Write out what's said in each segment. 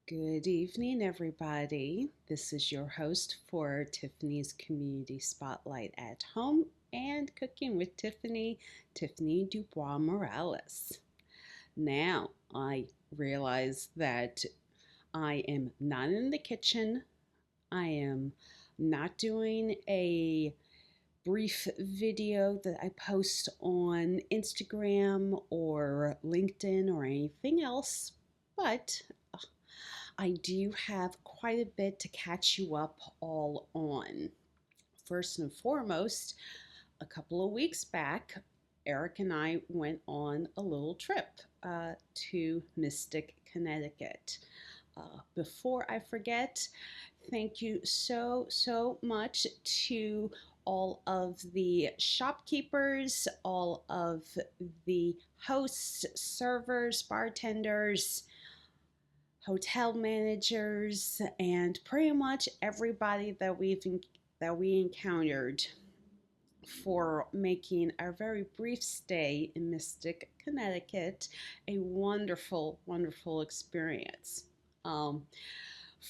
Good evening, everybody. This is your host for Tiffany's Community Spotlight at Home and Cooking with Tiffany, Tiffany DuBois-Morales. Now, I realize that I am not in the kitchen. I am not doing a brief video that I post on Instagram or LinkedIn or anything else, but I do have quite a bit to catch you up all on. First and foremost, a couple of weeks back, Eric and I went on a little trip to Mystic, Connecticut. Before I forget, thank you so much to all of the shopkeepers, all of the hosts, servers, bartenders, hotel managers, and pretty much everybody that we encountered for making our very brief stay in Mystic, Connecticut a wonderful experience.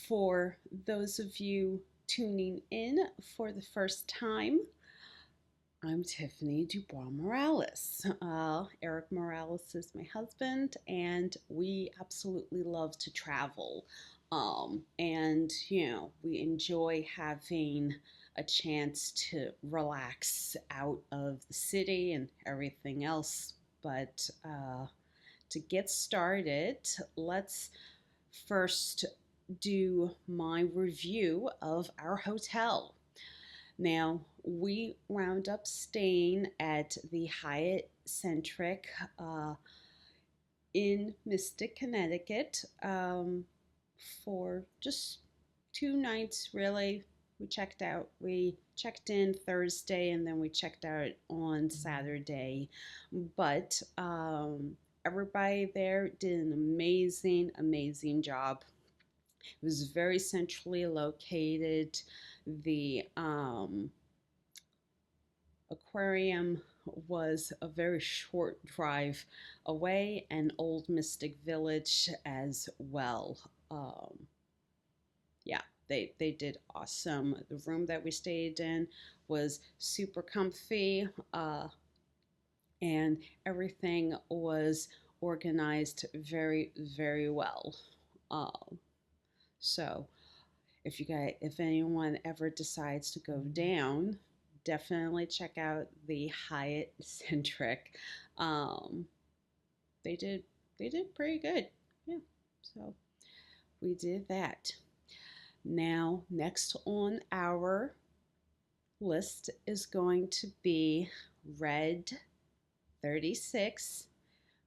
For those of you tuning in for the first time, I'm Tiffany DuBois-Morales. Eric Morales is my husband, and we absolutely love to travel. We enjoy having a chance to relax out of the city and everything else. But to get started, let's first do my review of our hotel. Now, we wound up staying at the Hyatt Centric in Mystic, Connecticut for just 2 nights, really. We checked in Thursday and then we checked out on Saturday. But everybody there did an amazing job. It was very centrally located. The aquarium was a very short drive away, and Old Mystic Village as well. Yeah, they did awesome. The room that we stayed in was super comfy, and everything was organized very well. So if anyone ever decides to go down, definitely check out the Hyatt Centric. They did pretty good. Yeah. So we did that. Now, next on our list is going to be Red 36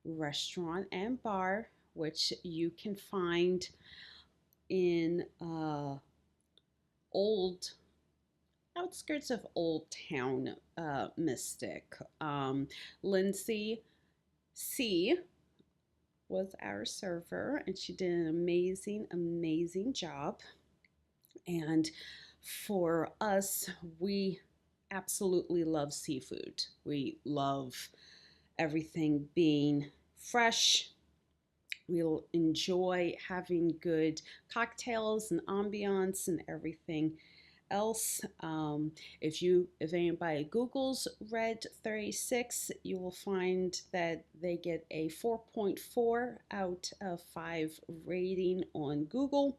Restaurant and Bar, which you can find in old outskirts of Old Town, Mystic. Lindsay C was our server, and she did an amazing job. And for us, we absolutely love seafood. We love everything being fresh. We'll enjoy having good cocktails and ambiance and everything else. If anybody Googles Red 36, you will find that they get a 4.4 out of 5 rating on Google.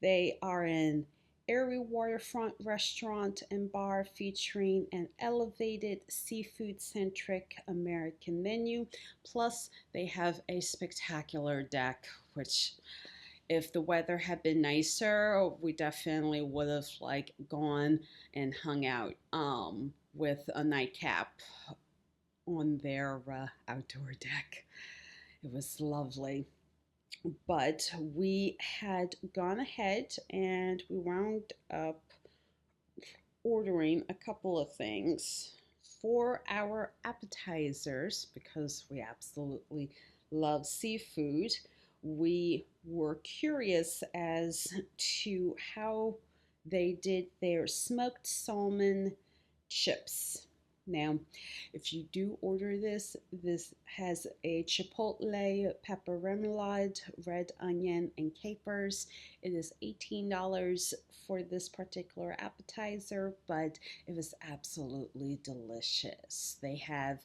They are an airy waterfront restaurant and bar featuring an elevated seafood-centric American menu. Plus, they have a spectacular deck, which if the weather had been nicer, we definitely would have gone and hung out with a nightcap on their outdoor deck. It was lovely. But we had gone ahead and we wound up ordering a couple of things for our appetizers because we absolutely love seafood. We were curious as to how they did their smoked salmon chips. Now, if you do order this, this has a chipotle, pepper remoulade, red onion, and capers. It is $18 for this particular appetizer, but it was absolutely delicious. They have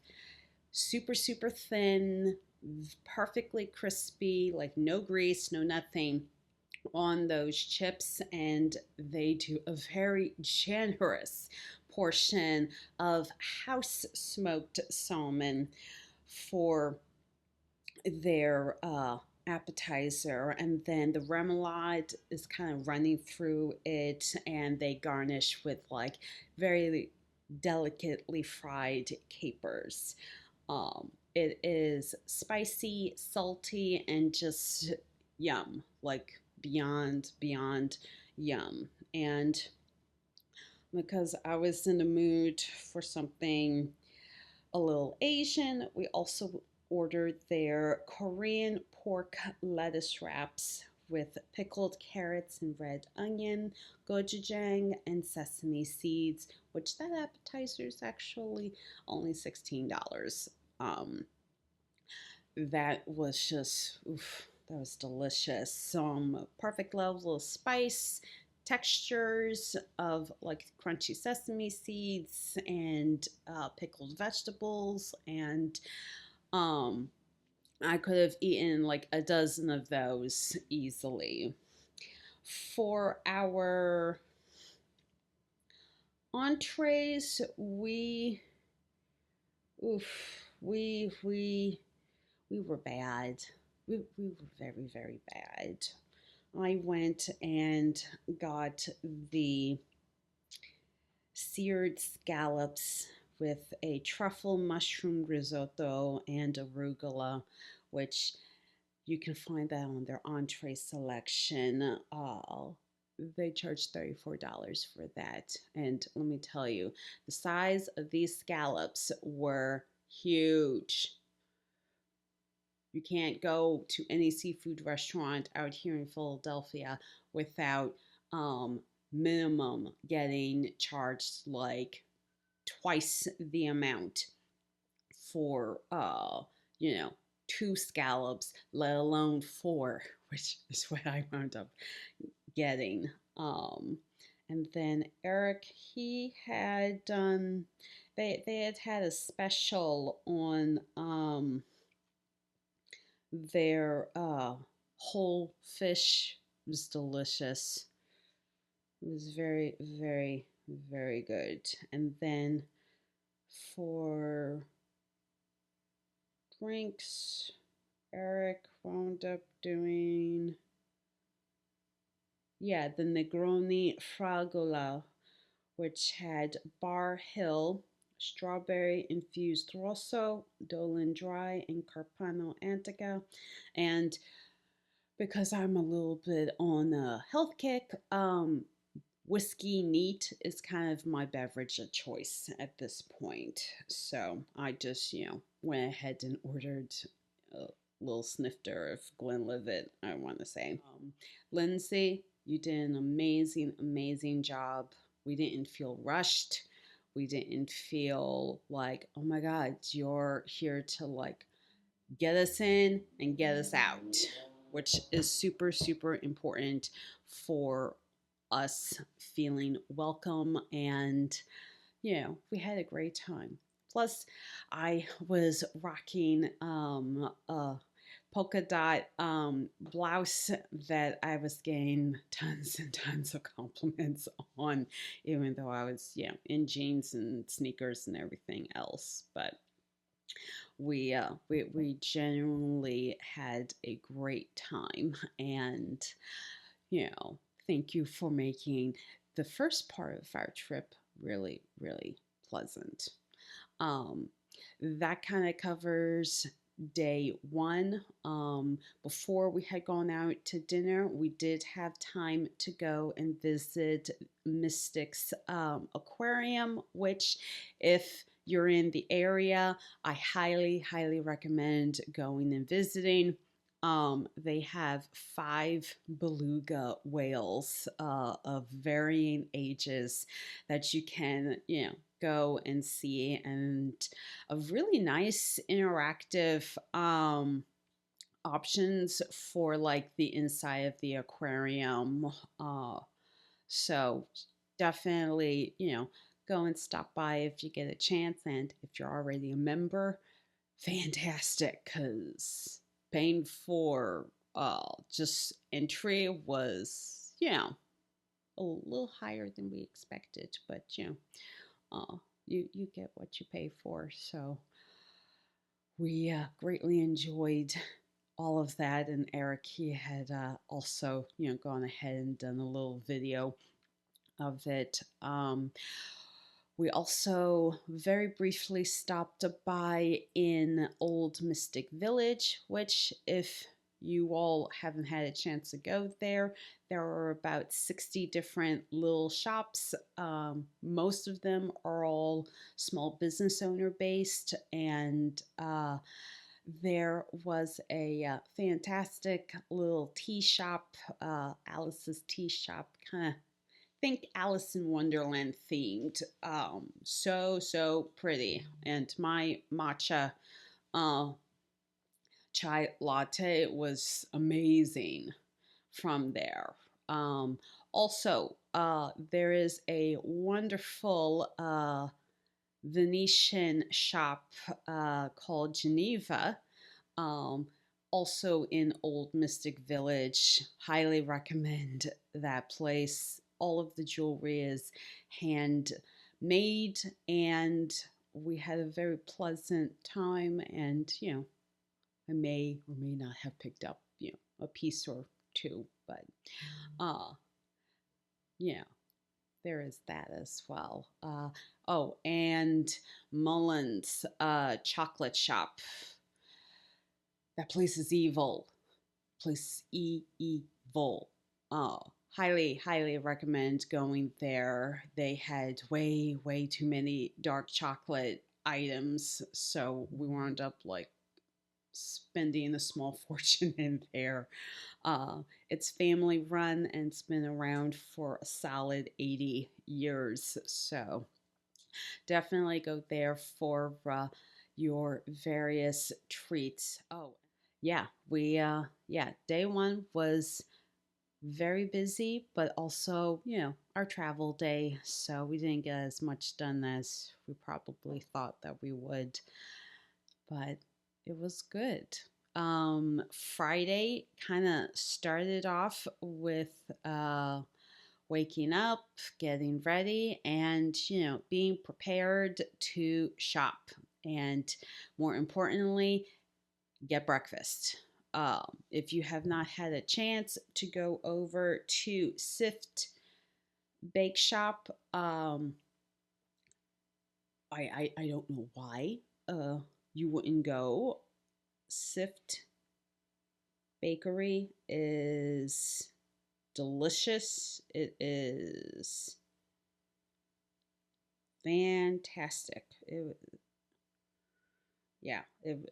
super, super thin, perfectly crispy, like no grease, no nothing on those chips, and they do a very generous portion of house smoked salmon for their appetizer, and then the remoulade is kind of running through it, and they garnish with like very delicately fried capers. It is spicy, salty, and just yum, like beyond yum. And because I was in the mood for something a little Asian, we also ordered their Korean pork lettuce wraps with pickled carrots and red onion, gochujang, and sesame seeds, which that appetizer is actually only $16. Um, that was just, oof, that was delicious. Some perfect level of spice, textures of like crunchy sesame seeds and pickled vegetables. And um, I could have eaten like a dozen of those easily. For our entrees, oof, we were bad. We were very, very bad. I went and got the seared scallops with a truffle mushroom risotto and arugula, which you can find that on their entree selection. They charge $34 for that. And let me tell you, the size of these scallops were huge. You can't go to any seafood restaurant out here in Philadelphia without minimum getting charged like twice the amount for two scallops, let alone four, which is what I wound up getting. And then Eric, he had done they had a special on their whole fish. It was delicious. It was very, very, very good. And then for drinks, Eric wound up doing, yeah, the Negroni Fragola, which had Bar Hill, strawberry infused rosso, Dolan dry, and Carpano Antica. And because I'm a little bit on a health kick, whiskey neat is kind of my beverage of choice at this point. So I just, went ahead and ordered a little snifter of Glenlivet, I want to say. Lindsay, you did an amazing, amazing job. We didn't feel rushed. We didn't feel like, oh my God, you're here to like get us in and get us out, which is super, super important for us feeling welcome. And, we had a great time. Plus, I was rocking a polka dot blouse that I was getting tons and tons of compliments on, even though I was, in jeans and sneakers and everything else. But we genuinely had a great time, and thank you for making the first part of our trip really, really pleasant. um, that kind of covers day one. Before we had gone out to dinner, we did have time to go and visit Mystic's aquarium, which, if you're in the area, I highly, highly recommend going and visiting. They have 5 beluga whales of varying ages that you can, go and see, and a really nice interactive options for like the inside of the aquarium. Uh, so definitely, go and stop by if you get a chance. And if you're already a member, fantastic, because paying for just entry was, a little higher than we expected, but you get what you pay for. So we greatly enjoyed all of that, and Eric, he had also gone ahead and done a little video of it. We also very briefly stopped by in Old Mystic Village, which, if you all haven't had a chance to go there, there are about 60 different little shops. Most of them are all small business owner based, and there was a fantastic little tea shop, Alice's Tea Shop, kind of think Alice in Wonderland themed. So pretty. And my matcha uh, chai latte was amazing from there. Also, there is a wonderful Venetian shop called Geneva, um, also in Old Mystic Village. Highly recommend that place. All of the jewelry is handmade, and we had a very pleasant time. And I may or may not have picked up a piece or two, but uh, yeah, there is that as well. Oh, and Mullen's chocolate shop. That place is evil. Place evil. Oh, highly recommend going there. They had way too many dark chocolate items, so we wound up like spending a small fortune in there. It's family run, and it's been around for a solid 80 years. So definitely go there for your various treats. Oh, yeah, day one was very busy, but also, our travel day. So we didn't get as much done as we probably thought that we would, but it was good. Friday kind of started off with waking up, getting ready, and being prepared to shop, and more importantly, get breakfast. If you have not had a chance to go over to Sift Bake Shop, I don't know why you wouldn't go. Sift Bakery is delicious. It is fantastic. It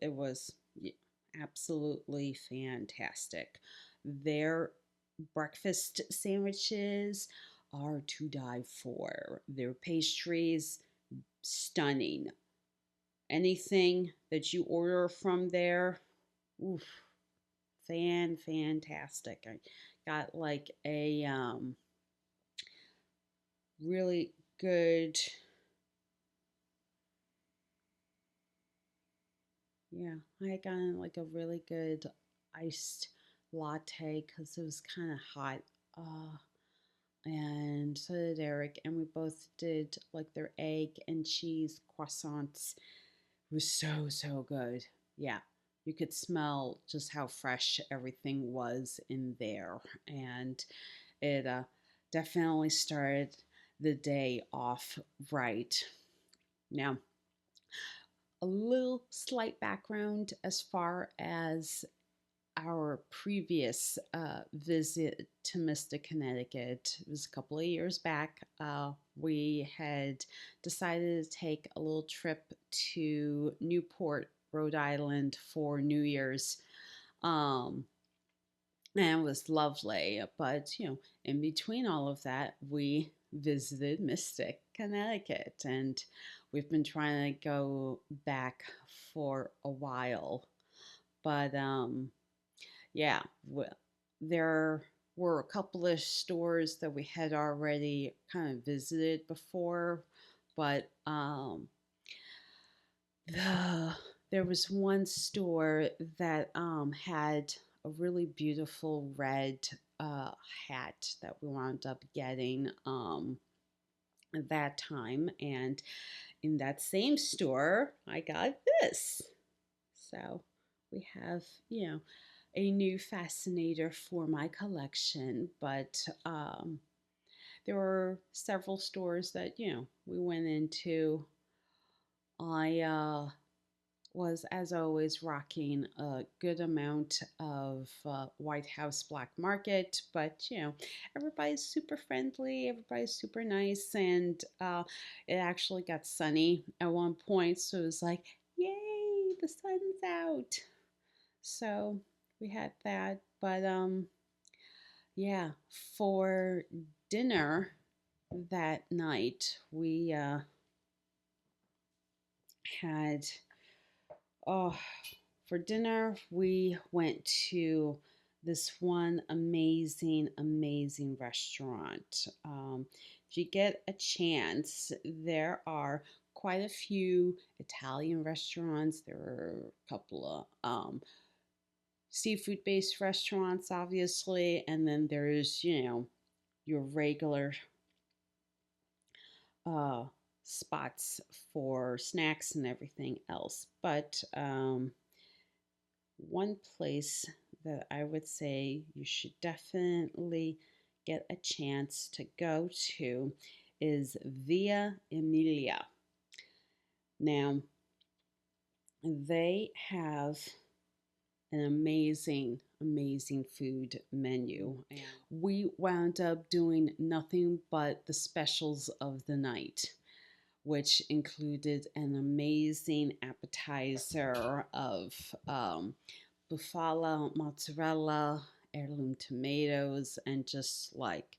was absolutely fantastic. Their breakfast sandwiches are to die for. Their pastries, stunning. Anything that you order from there, oof, fantastic. I got like a really good, I got like a really good iced latte because it was kind of hot. And so did Eric, and we both did like their egg and cheese croissants. It was so good. Yeah, you could smell just how fresh everything was in there, and it definitely started the day off right. Now, a little slight background as far as our previous visit to Mystic, Connecticut. It was a couple of years back. We had decided to take a little trip to Newport, Rhode Island for New Year's. And it was lovely. But, in between all of that, we visited Mystic. Connecticut, and we've been trying to go back for a while. But yeah, there were a couple of stores that we had already kind of visited before, but the there was one store that had a really beautiful red uh, hat that we wound up getting at that time, and in that same store, I got this. So we have, a new fascinator for my collection, but there were several stores that, we went into. I was, as always, rocking a good amount of White House Black Market, but everybody's super friendly, everybody's super nice, and it actually got sunny at one point, so it was like, yay, the sun's out. So we had that, but yeah, for dinner that night, we had oh, for dinner, we went to this one amazing restaurant. If you get a chance, there are quite a few Italian restaurants. There are a couple of seafood based restaurants, obviously, and then there's, your regular uh, spots for snacks and everything else. But one place that I would say you should definitely get a chance to go to is Via Emilia. Now, they have an amazing food menu. And we wound up doing nothing but the specials of the night, which included an amazing appetizer of buffalo mozzarella, heirloom tomatoes, and just like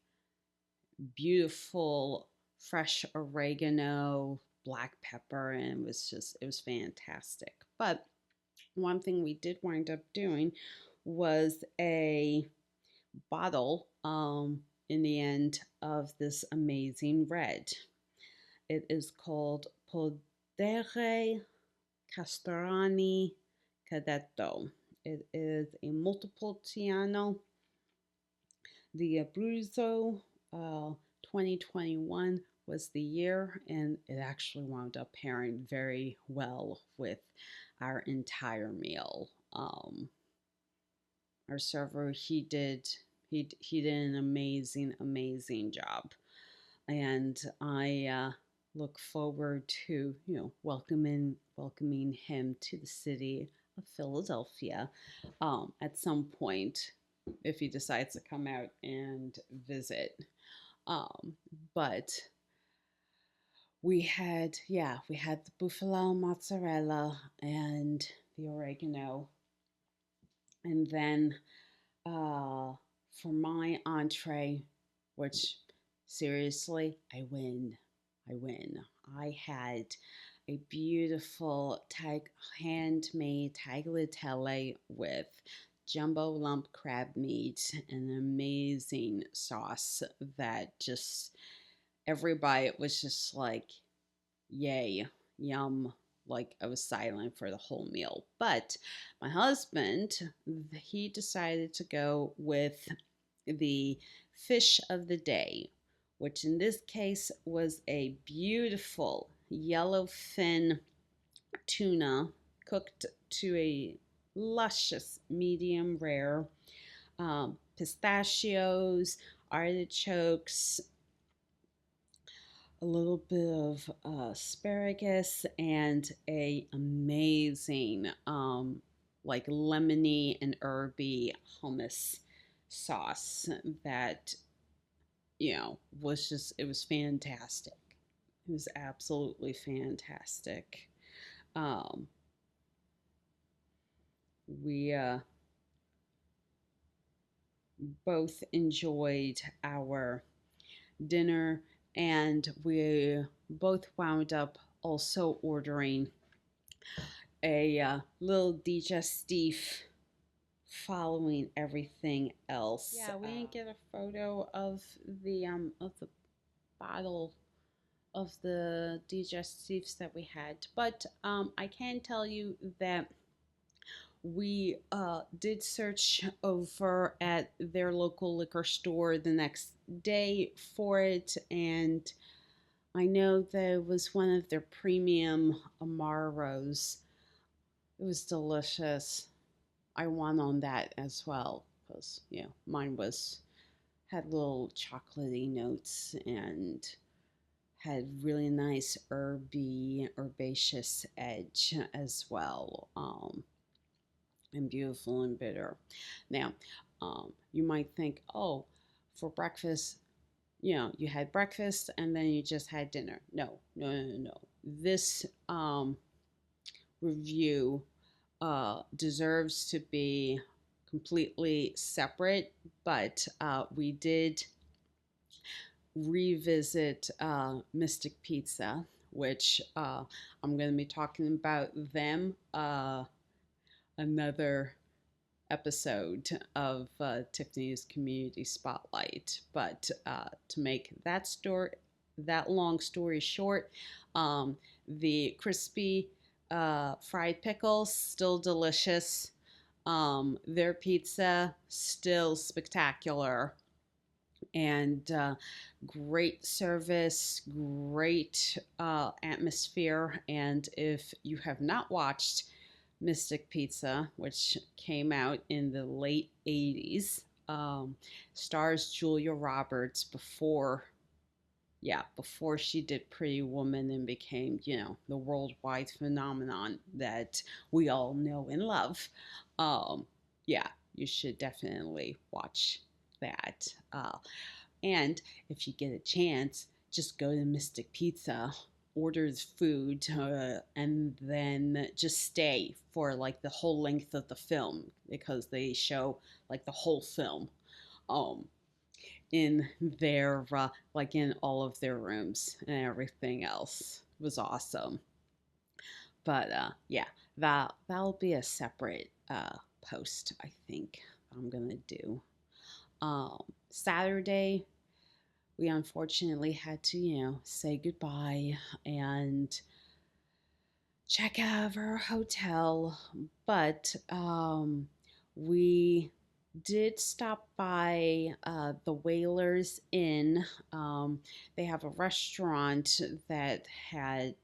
beautiful fresh oregano, black pepper, and it was fantastic. But one thing we did wind up doing was a bottle in the end of this amazing red. It is called Podere Castorani Cadetto. It is a Montepulciano the Abruzzo 2021 was the year, and it actually wound up pairing very well with our entire meal. Our server, he did an amazing job, and I look forward to welcoming him to the city of Philadelphia at some point if he decides to come out and visit. Um, but we had the buffalo mozzarella and the oregano, and then for my entree, which seriously, I win. I had a beautiful handmade tagliatelle with jumbo lump crab meat and an amazing sauce that just every bite was just like, yay, yum. Like I was silent for the whole meal. But my husband, he decided to go with the fish of the day, which in this case was a beautiful yellowfin tuna cooked to a luscious medium rare, pistachios, artichokes, a little bit of asparagus, and a amazing like lemony and herby hummus sauce that it was fantastic. It was absolutely fantastic. um we both enjoyed our dinner and we both wound up also ordering a little digestif following everything else. Yeah, we didn't get a photo of the bottle of the digestifs that we had, but I can tell you that we did search over at their local liquor store the next day for it, and I know that it was one of their premium Amaros. It was delicious. I won on that as well because mine had little chocolatey notes and had really nice herbaceous edge as well, and beautiful and bitter. Now, you might think, oh, for breakfast, you had breakfast and then you just had dinner. No, no, no, no, no. This review deserves to be completely separate, but we did revisit Mystic Pizza, which I'm going to be talking about them another episode of Tiffany's Community Spotlight. But to make that long story short, the crispy fried pickles still delicious. Their pizza still spectacular, and great service, great atmosphere. And if you have not watched Mystic Pizza, which came out in the late 80s, stars Julia Roberts before she did Pretty Woman and became, the worldwide phenomenon that we all know and love. Yeah, you should definitely watch that. And if you get a chance, just go to Mystic Pizza, order the food, and then just stay for like the whole length of the film because they show like the whole film in their like in all of their rooms and everything else. It was awesome. But yeah, that'll be a separate post, I think I'm gonna do. Saturday, we unfortunately had to, say goodbye and check out of our hotel. But we did stop by the Whalers Inn. They have a restaurant that had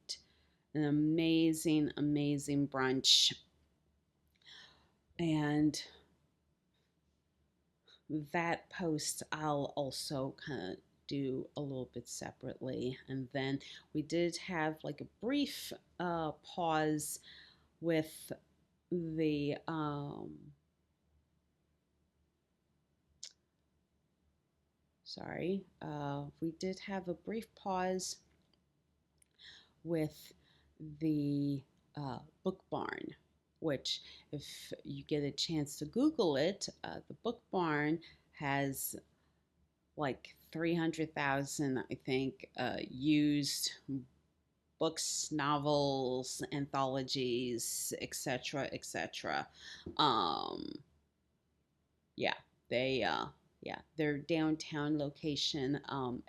an amazing, amazing brunch. And that post I'll also kind of do a little bit separately. And then we did have like a brief pause with the we did have a brief pause with the Book Barn, which, if you get a chance to Google it, the Book Barn has like 300,000, I think, used books, novels, anthologies, etc., etc. Yeah, they their downtown location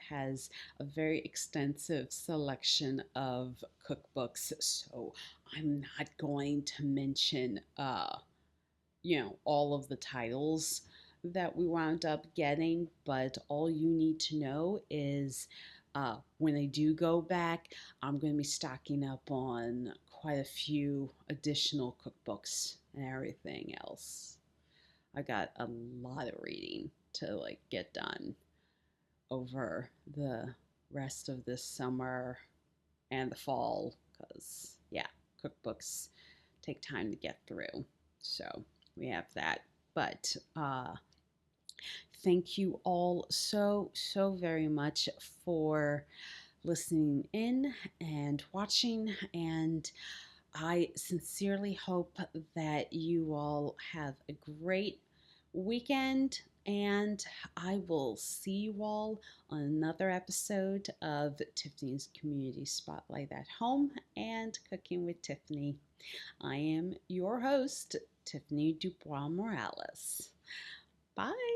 has a very extensive selection of cookbooks. So I'm not going to mention all of the titles that we wound up getting, but all you need to know is when I do go back, I'm going to be stocking up on quite a few additional cookbooks and everything else. I got a lot of reading to like get done over the rest of this summer and the fall because cookbooks take time to get through. So we have that. But thank you all so very much for listening in and watching, and I sincerely hope that you all have a great weekend and I will see you all on another episode of Tiffany's Community Spotlight at Home and Cooking with Tiffany. I am your host, Tiffany DuBois-Morales. Bye.